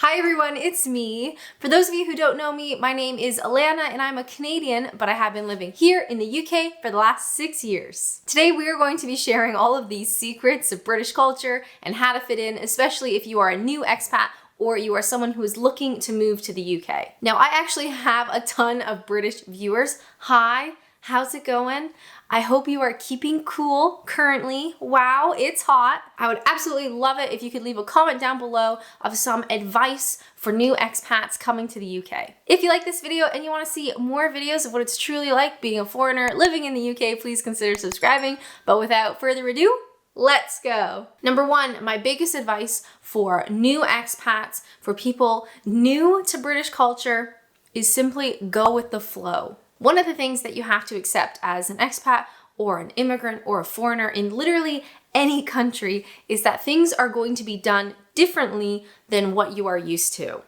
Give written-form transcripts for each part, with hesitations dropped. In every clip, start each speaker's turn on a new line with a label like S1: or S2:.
S1: Hi everyone, it's me. For those of you who don't know me, my name is Alanna and I'm a Canadian, but I have been living here in the UK for the last 6 years. Today we are going to be sharing all of these secrets of British culture and how to fit in, especially if you are a new expat or you are someone who is looking to move to the UK. Now, I actually have a ton of British viewers. Hi, how's it going? I hope you are keeping cool currently. Wow, it's hot. I would absolutely love it if you could leave a comment down below of some advice for new expats coming to the UK. If you like this video and you want to see more videos of what it's truly like being a foreigner living in the UK, please consider subscribing. But without further ado, let's go. Number one, my biggest advice for new expats, for people new to British culture, is simply go with the flow. One of the things that you have to accept as an expat or an immigrant or a foreigner in literally any country is that things are going to be done differently than what you are used to.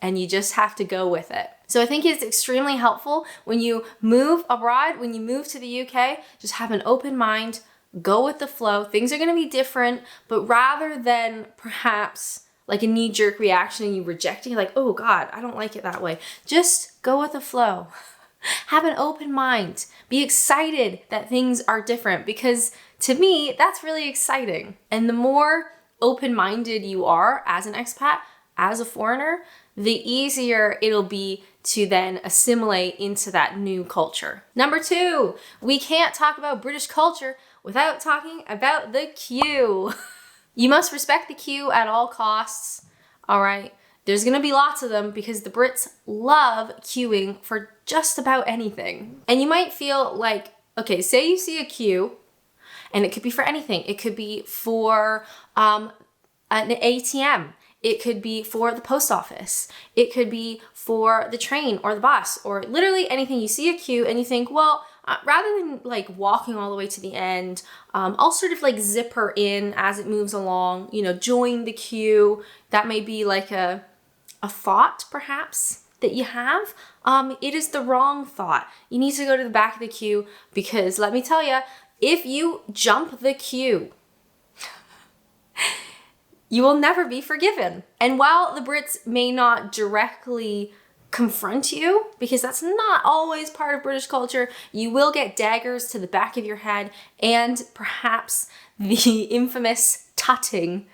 S1: And you just have to go with it. So I think it's extremely helpful when you move abroad, when you move to the UK, just have an open mind, go with the flow. Things are going to be different, but rather than perhaps like a knee-jerk reaction and you rejecting, like, oh God, I don't like it that way. Just go with the flow. Have an open mind. Be excited that things are different, because to me, that's really exciting. And the more open-minded you are as an expat, as a foreigner, the easier it'll be to then assimilate into that new culture. Number two, we can't talk about British culture without talking about the queue. You must respect the queue at all costs, all right? There's gonna be lots of them because the Brits love queuing for just about anything. And you might feel like, okay, say you see a queue, and it could be for anything. It could be for an ATM. It could be for the post office. It could be for the train or the bus or literally anything. You see a queue and you think, well, rather than like walking all the way to the end, I'll sort of like zipper in as it moves along, you know, join the queue. That may be like a thought perhaps that you have. It is the wrong thought. You need to go to the back of the queue, because let me tell you, if you jump the queue, you will never be forgiven. And while the Brits may not directly confront you, because that's not always part of British culture, you will get daggers to the back of your head and perhaps the infamous tutting,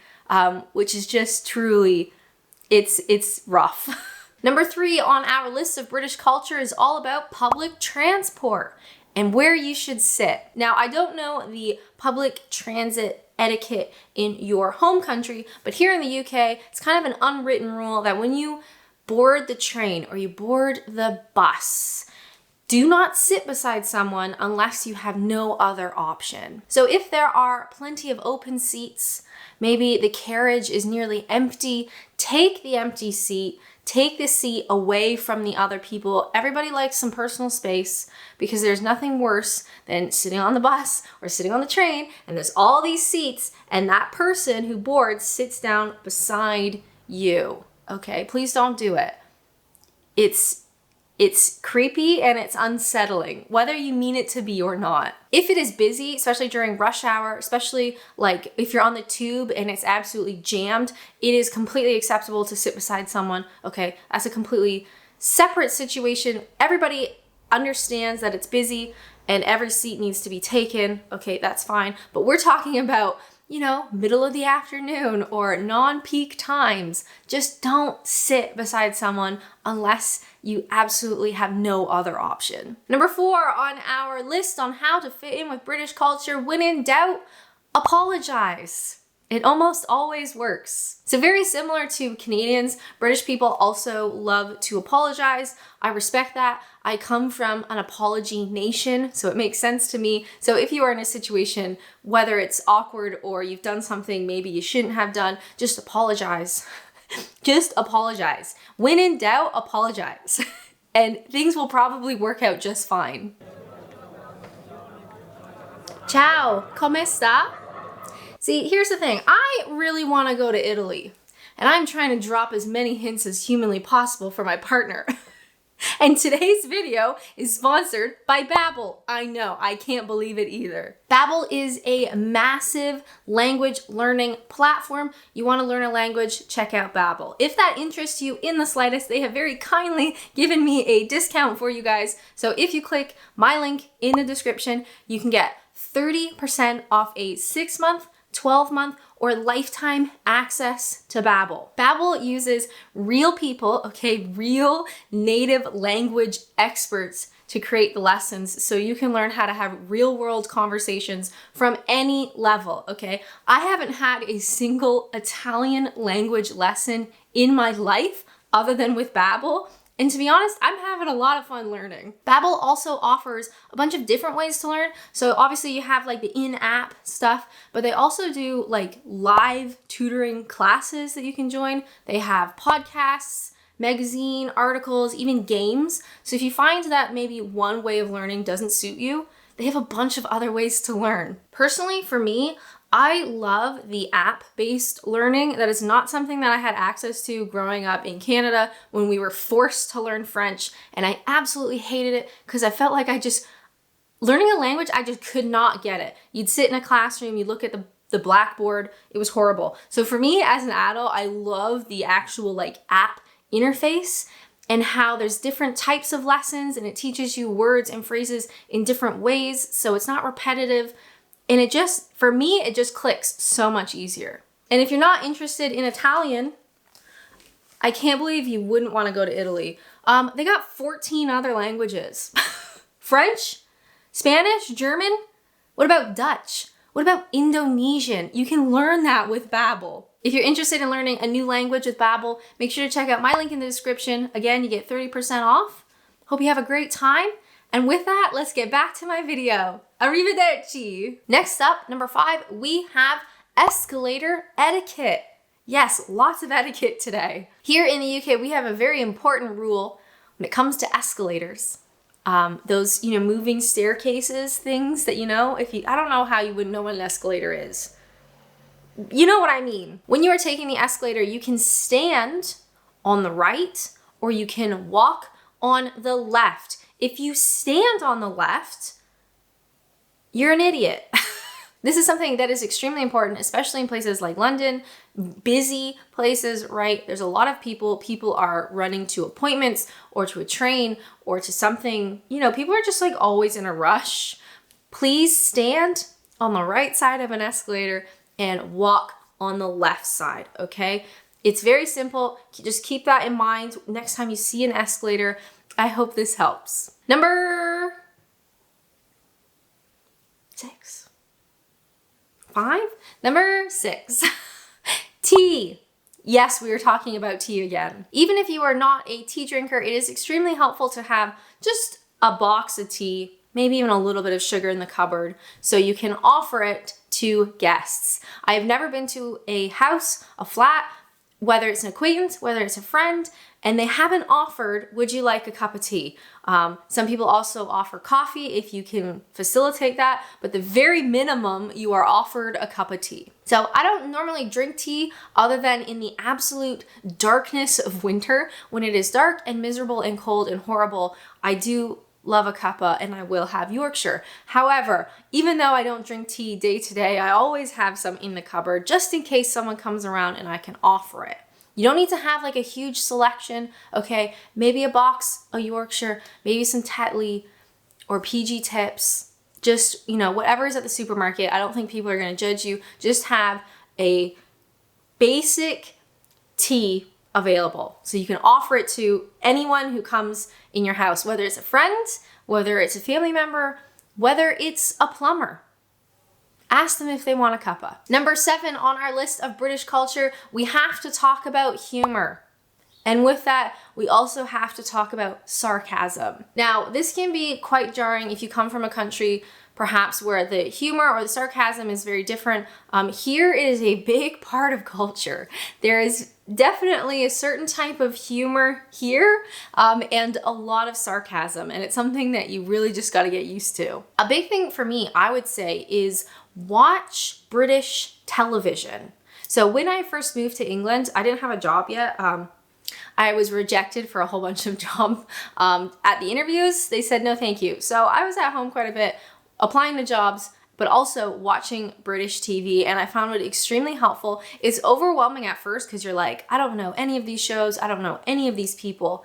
S1: which is just truly, it's rough. Number three on our list of British culture is all about public transport and where you should sit. Now, I don't know the public transit etiquette in your home country, but here in the UK, it's kind of an unwritten rule that when you board the train or you board the bus, do not sit beside someone unless you have no other option. So if there are plenty of open seats, maybe the carriage is nearly empty, take the empty seat, take the seat away from the other people. Everybody likes some personal space, because there's nothing worse than sitting on the bus or sitting on the train and there's all these seats and that person who boards sits down beside you. Okay, please don't do it. It's creepy and it's unsettling, whether you mean it to be or not. If it is busy, especially during rush hour, especially like if you're on the tube and it's absolutely jammed, it is completely acceptable to sit beside someone. Okay, that's a completely separate situation. Everybody understands that it's busy and every seat needs to be taken. Okay, that's fine. But we're talking about, you know, middle of the afternoon or non-peak times. Just don't sit beside someone unless you absolutely have no other option. Number four on our list on how to fit in with British culture: when in doubt, apologize. It almost always works. So very similar to Canadians, British people also love to apologize. I respect that. I come from an apology nation, so it makes sense to me. So if you are in a situation, whether it's awkward or you've done something maybe you shouldn't have done, just apologize. Just apologize. When in doubt, apologize. And things will probably work out just fine. Ciao, come sta? See, here's the thing. I really want to go to Italy, and I'm trying to drop as many hints as humanly possible for my partner. And today's video is sponsored by Babbel. I know, I can't believe it either. Babbel is a massive language learning platform. You want to learn a language, check out Babbel. If that interests you in the slightest, they have very kindly given me a discount for you guys. So if you click my link in the description, you can get 30% off a 6-month, 12-month, or lifetime access to Babbel. Babbel uses real people, okay, real native language experts to create the lessons so you can learn how to have real world conversations from any level, okay? I haven't had a single Italian language lesson in my life other than with Babbel. And to be honest, I'm having a lot of fun learning. Babbel also offers a bunch of different ways to learn. So obviously you have like the in-app stuff, but they also do like live tutoring classes that you can join. They have podcasts, magazine, articles, even games. So if you find that maybe one way of learning doesn't suit you, they have a bunch of other ways to learn. Personally, for me, I love the app-based learning. That is not something that I had access to growing up in Canada when we were forced to learn French, and I absolutely hated it because I felt like learning a language, I just could not get it. You'd sit in a classroom, you look at the blackboard, it was horrible. So for me as an adult, I love the actual like app interface and how there's different types of lessons and it teaches you words and phrases in different ways, so it's not repetitive. And it just, for me, it just clicks so much easier. And if you're not interested in Italian, I can't believe you wouldn't want to go to Italy. They got 14 other languages. French, Spanish, German. What about Dutch? What about Indonesian? You can learn that with Babbel. If you're interested in learning a new language with Babbel, make sure to check out my link in the description. Again, you get 30% off. Hope you have a great time. And with that, let's get back to my video. Arrivederci. Next up, number 5, we have escalator etiquette. Yes, lots of etiquette today. Here in the UK, we have a very important rule when it comes to escalators. Those, moving staircases things that, I don't know how you would know what an escalator is. You know what I mean. When you are taking the escalator, you can stand on the right or you can walk on the left. If you stand on the left, you're an idiot. This is something that is extremely important, especially in places like London, busy places, right? There's a lot of people. People are running to appointments or to a train or to something. People are just like always in a rush. Please stand on the right side of an escalator and walk on the left side, okay? It's very simple. Just keep that in mind next time you see an escalator. I hope this helps. Number 6. 5? Number 6. Tea. Yes, we are talking about tea again. Even if you are not a tea drinker, it is extremely helpful to have just a box of tea, maybe even a little bit of sugar in the cupboard, so you can offer it to guests. I have never been to a house, a flat, whether it's an acquaintance, whether it's a friend, and they haven't offered, would you like a cup of tea? Some people also offer coffee if you can facilitate that, but the very minimum, you are offered a cup of tea. So I don't normally drink tea other than in the absolute darkness of winter. When it is dark and miserable and cold and horrible, I do love a cuppa and I will have Yorkshire. However, even though I don't drink tea day to day, I always have some in the cupboard just in case someone comes around and I can offer it. You don't need to have like a huge selection, okay? Maybe a box of Yorkshire, maybe some Tetley or PG Tips, just, whatever is at the supermarket. I don't think people are gonna judge you. Just have a basic tea available. So you can offer it to anyone who comes in your house, whether it's a friend, whether it's a family member, whether it's a plumber. Ask them if they want a cuppa. Number 7 on our list of British culture, we have to talk about humor. And with that, we also have to talk about sarcasm. Now, this can be quite jarring if you come from a country perhaps where the humor or the sarcasm is very different. Here it is a big part of culture. There is definitely a certain type of humor here and a lot of sarcasm, and it's something that you really just got to get used to. A big thing for me, I would say, is watch British television. So when I first moved to England, I didn't have a job yet. I was rejected for a whole bunch of jobs. At the interviews, they said no thank you. So I was at home quite a bit, applying to jobs, but also watching British TV, and I found it extremely helpful. It's overwhelming at first because you're like, I don't know any of these shows, I don't know any of these people.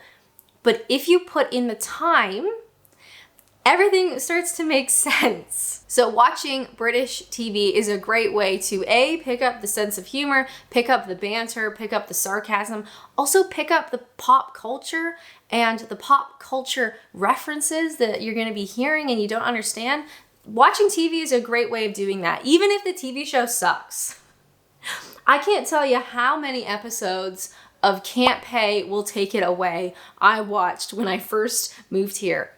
S1: But if you put in the time, everything starts to make sense. So watching British TV is a great way to A, pick up the sense of humor, pick up the banter, pick up the sarcasm, also pick up the pop culture and the pop culture references that you're gonna be hearing and you don't understand. Watching TV is a great way of doing that, even if the TV show sucks. I can't tell you how many episodes of Can't Pay Will Take It Away I watched when I first moved here,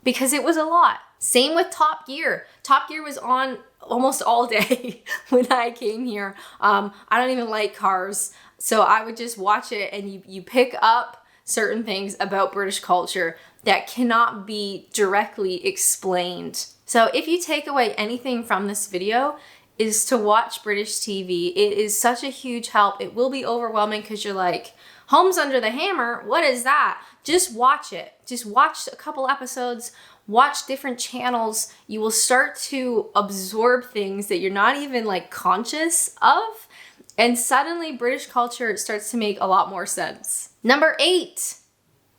S1: because it was a lot. Same with Top Gear. Top Gear was on almost all day when I came here. I don't even like cars, so I would just watch it, and you pick up certain things about British culture that cannot be directly explained. So if you take away anything from this video, is to watch British TV. It is such a huge help. It will be overwhelming because you're like, Homes Under the Hammer, what is that? Just watch it. Just watch a couple episodes, watch different channels. You will start to absorb things that you're not even like conscious of. And suddenly British culture starts to make a lot more sense. Number 8,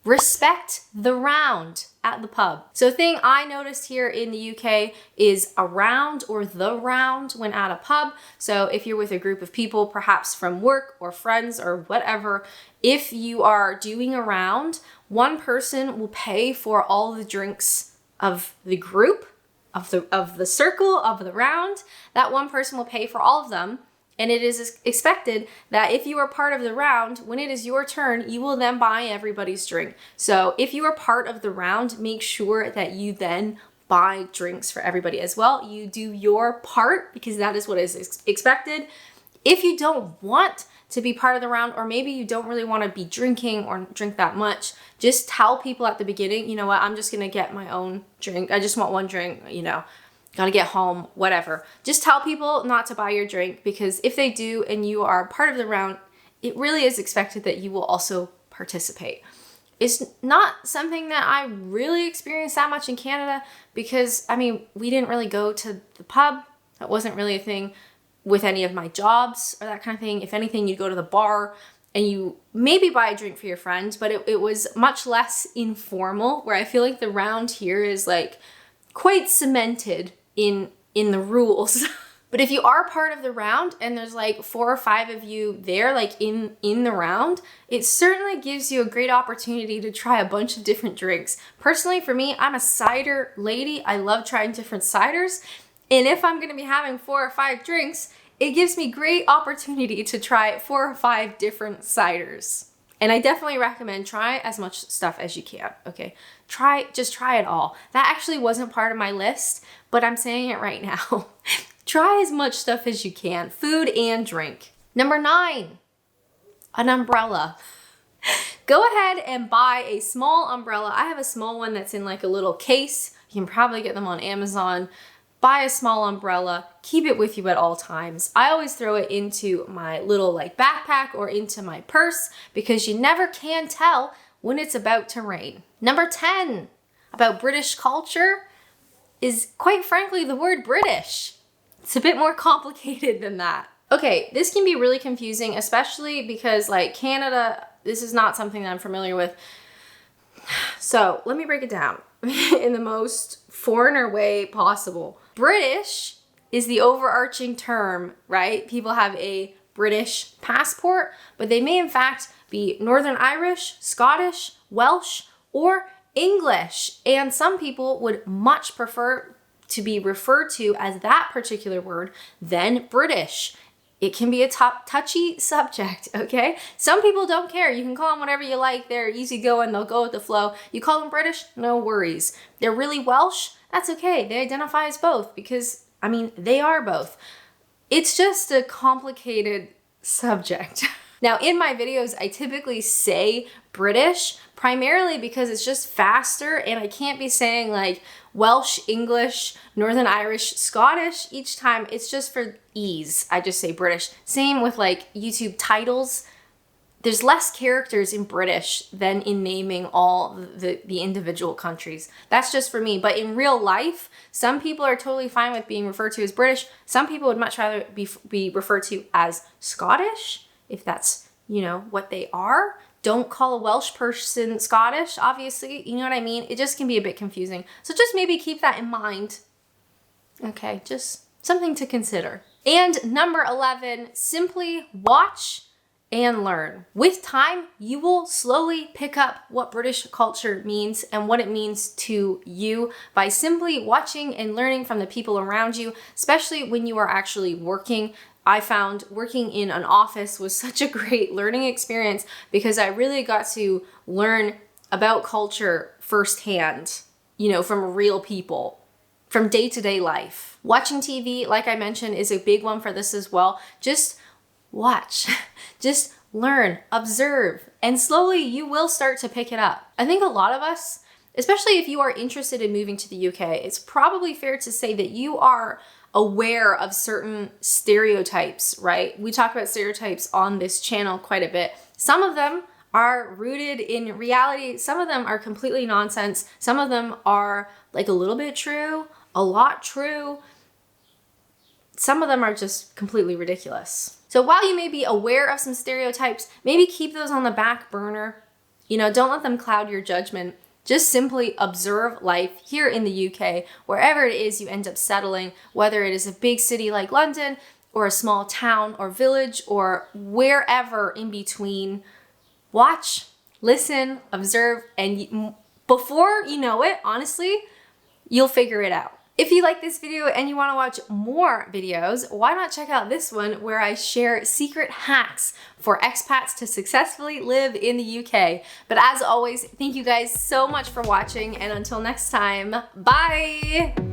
S1: respect the round at the pub. So a thing I noticed here in the UK is around or the round when at a pub. So if you're with a group of people, perhaps from work or friends or whatever, if you are doing a round, one person will pay for all the drinks of the group, of the circle, of the round. That one person will pay for all of them. And it is expected that if you are part of the round, when it is your turn, you will then buy everybody's drink. So if you are part of the round, make sure that you then buy drinks for everybody as well. You do your part because that is what is expected. If you don't want to be part of the round, or maybe you don't really want to be drinking or drink that much, just tell people at the beginning, you know what, I'm just going to get my own drink. I just want one drink, you know. Gotta get home, whatever. Just tell people not to buy your drink, because if they do and you are part of the round, it really is expected that you will also participate. It's not something that I really experienced that much in Canada because, I mean, we didn't really go to the pub. That wasn't really a thing with any of my jobs or that kind of thing. If anything, you'd go to the bar and you maybe buy a drink for your friends, but it was much less informal, where I feel like the round here is like quite cemented in the rules. But if you are part of the round and there's like 4 or 5 of you there, like in the round, it certainly gives you a great opportunity to try a bunch of different drinks. Personally, for me, I'm a cider lady. I love trying different ciders. And if I'm gonna be having 4 or 5 drinks, it gives me great opportunity to try 4 or 5 different ciders. And I definitely recommend try as much stuff as you can, okay? Just try it all. That actually wasn't part of my list, but I'm saying it right now. Try as much stuff as you can, food and drink. Number 9, an umbrella. Go ahead and buy a small umbrella. I have a small one that's in like a little case. You can probably get them on Amazon. Buy a small umbrella, keep it with you at all times. I always throw it into my little like backpack or into my purse because you never can tell when it's about to rain. Number 10, about British culture is quite frankly the word British. It's a bit more complicated than that. Okay, this can be really confusing, especially because like Canada, this is not something that I'm familiar with. So let me break it down in the most foreigner way possible. British is the overarching term, right? People have a British passport, but they may in fact be Northern Irish, Scottish, Welsh, or English. And some people would much prefer to be referred to as that particular word than British. It can be a touchy subject, okay? Some people don't care. You can call them whatever you like. They're easygoing. They'll go with the flow. You call them British, no worries. They're really Welsh, that's okay. They identify as both because, I mean, they are both. It's just a complicated subject. Now, in my videos, I typically say British primarily because it's just faster and I can't be saying like Welsh, English, Northern Irish, Scottish each time. It's just for ease. I just say British. Same with like YouTube titles. there's less characters in British than in naming all the individual countries. That's just for me. But in real life, some people are totally fine with being referred to as British. Some people would much rather be referred to as Scottish, if that's, you know, what they are. Don't call a Welsh person Scottish, obviously. You know what I mean? It just can be a bit confusing. So just maybe keep that in mind. Okay, just something to consider. And number 11, simply watch and learn. With time, you will slowly pick up what British culture means and what it means to you by simply watching and learning from the people around you, especially when you are actually working. I found working in an office was such a great learning experience because I really got to learn about culture firsthand, you know, from real people, from day-to-day life. Watching TV, like I mentioned, is a big one for this as well. Just watch, just learn, observe, and slowly you will start to pick it up. I think a lot of us, especially if you are interested in moving to the UK, it's probably fair to say that you are aware of certain stereotypes, right? We talk about stereotypes on this channel quite a bit. Some of them are rooted in reality. Some of them are completely nonsense. Some of them are like a little bit true, a lot true. Some of them are just completely ridiculous. So while you may be aware of some stereotypes, maybe keep those on the back burner. You know, don't let them cloud your judgment. Just simply observe life here in the UK, wherever it is you end up settling, whether it is a big city like London or a small town or village or wherever in between. Watch, listen, observe, and before you know it, honestly, you'll figure it out. If you like this video and you want to watch more videos, why not check out this one where I share secret hacks for expats to successfully live in the UK. But as always, thank you guys so much for watching, and until next time, bye!